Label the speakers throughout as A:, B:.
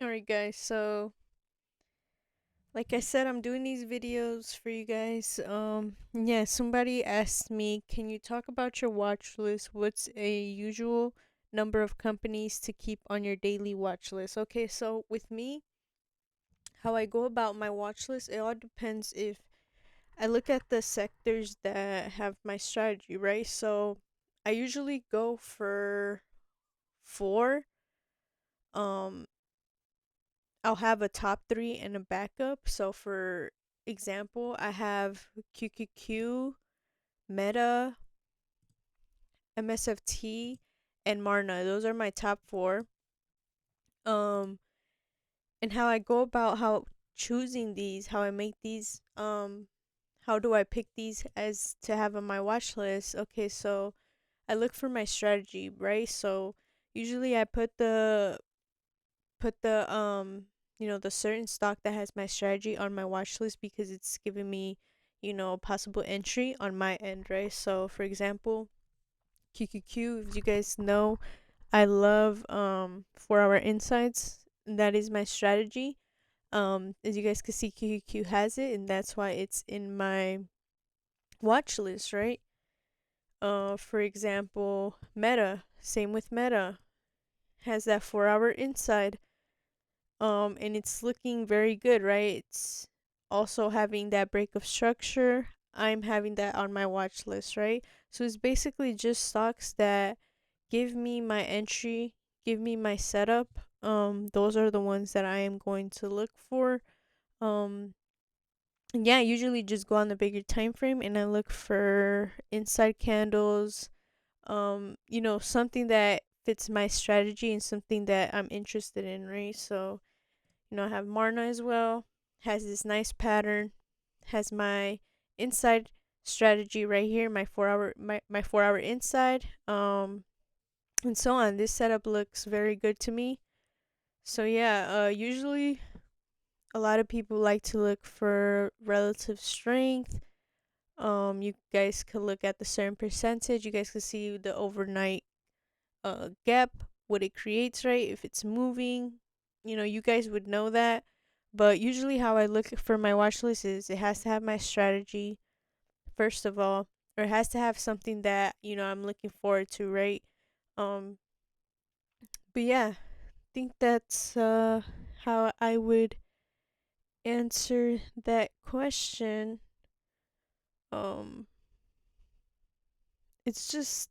A: Alright, guys, so like I said, I'm doing these videos for you guys. Yeah, somebody asked me, can you talk about your watch list? What's a usual number of companies to keep on your daily watch list? Okay, so with me, how I go about my watch list, it all depends if I look at the sectors that have my strategy, right? So I usually go for four. Um, I'll have a top three and a backup. So for example, I have QQQ, Meta, MSFT, and Marna. Those are my top four. Um, and how I go about how choosing these, how I make these, how do I pick these as to have on my watch list? Okay, so I look for my strategy, right? So usually I put the the certain stock that has my strategy on my watch list because it's giving me a possible entry on my end, right? So for example, QQQ, if you guys know, I love 4 hour insights. That is my strategy. As you guys can see, QQQ has it, and that's why it's in my watch list, right? For example, Meta, same with Meta, has that 4 hour inside. And it's looking very good, right? It's also having that break of structure. I'm having that on my watch list, right? So it's basically just stocks that give me my entry, give me my setup. Those are the ones that I am going to look for. Um, yeah, I usually just go on the bigger time frame and I look for inside candles. Something that fits my strategy and something that I'm interested in, right? So I have Marna as well. Has this nice pattern. Has my inside strategy right here, my 4 hour inside. And so on. This setup looks very good to me. So yeah, usually a lot of people like to look for relative strength. You guys could look at the certain percentage. You guys could see the overnight gap, what it creates, right? If it's moving, you guys would know that. But usually, how I look for my watch list is it has to have my strategy, first of all, or it has to have something that, I'm looking forward to, right? Um, but yeah, I think that's how I would answer that question. Um, it's just,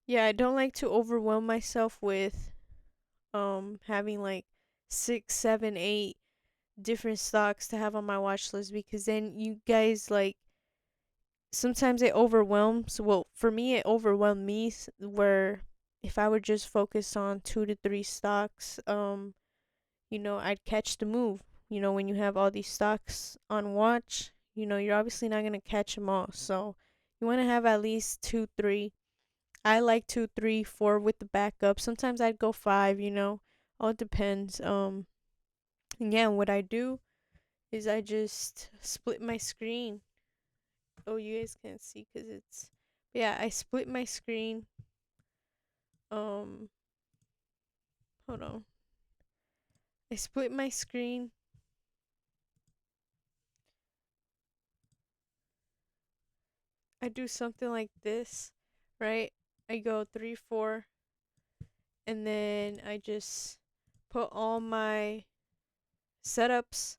A: yeah, I don't like to overwhelm myself with having like 6, 7, 8 different stocks to have on my watch list because then you guys like sometimes it overwhelms. Well, for me, it overwhelmed me where if I would just focus on 2 to 3 stocks, I'd catch the move. When you have all these stocks on watch, you're obviously not gonna catch them all. So you want to have at least 2, 3. I like 2, 3, 4 with the backup. Sometimes I'd go 5. All depends. And yeah, what I do is I just split my screen. Oh, you guys can't see because it's. Yeah, I split my screen. Um, Hold on. I split my screen. I do something like this, right? I go 3, 4, and then I just put all my setups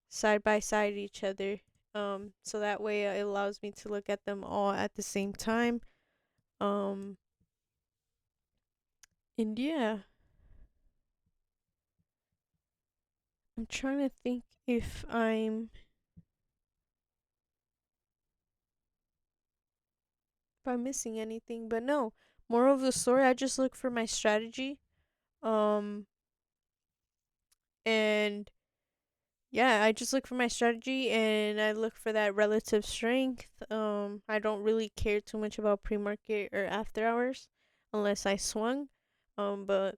A: side by side each other. So that way it allows me to look at them all at the same time. Um, and yeah, I'm trying to think if I'm missing anything, but no. Moral of the story, I just look for my strategy. Um, and yeah, I just look for my strategy and I look for that relative strength. I don't really care too much about pre-market or after hours unless I swung. But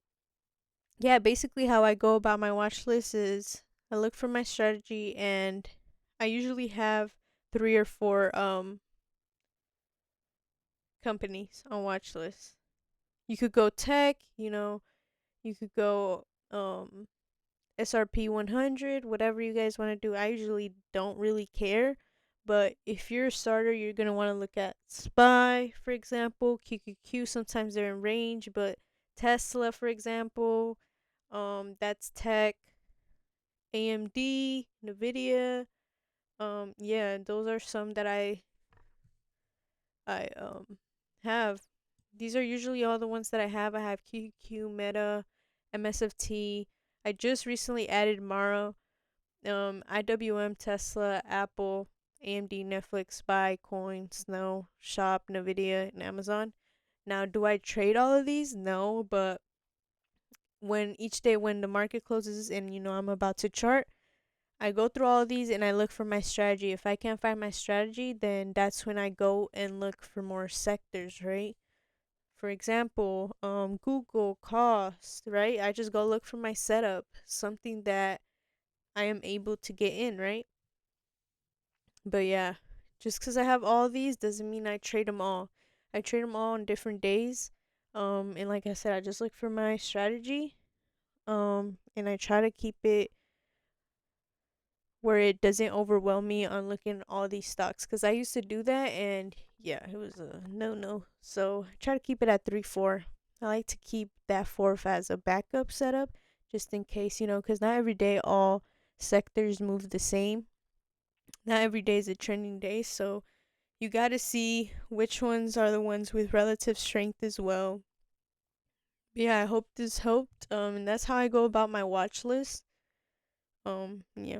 A: yeah, basically how I go about my watch list is I look for my strategy and I usually have 3 or 4 companies on watch list. You could go tech, you could go SRP 100, whatever you guys want to do. I usually don't really care. But if you're a starter, you're going to want to look at SPY, for example, QQQ. Sometimes they're in range, but Tesla, for example, that's tech, AMD, Nvidia. Yeah, those are some that I have. These are usually all the ones that I have. I have QQQ, Meta, MSFT. I just recently added Mara, IWM, Tesla, Apple, AMD, Netflix, Spy, Coin, Snow, Shop, Nvidia, and Amazon. Now, do I trade all of these? No, but when each day when the market closes and I'm about to chart, I go through all of these and I look for my strategy. If I can't find my strategy, then that's when I go and look for more sectors, right? For example, Google cost, right? I just go look for my setup, something that I am able to get in, right? But yeah, just because I have all these doesn't mean I trade them all. I trade them all on different days. And like I said, I just look for my strategy. And I try to keep it where it doesn't overwhelm me on looking at all these stocks. Because I used to do that, and yeah, it was a no. So I try to keep it at 3-4. I like to keep that fourth as a backup setup, just in case, because not every day all sectors move the same. Not every day is a trending day, so you got to see which ones are the ones with relative strength as well. But yeah, I hope this helped. And that's how I go about my watch list. Yeah.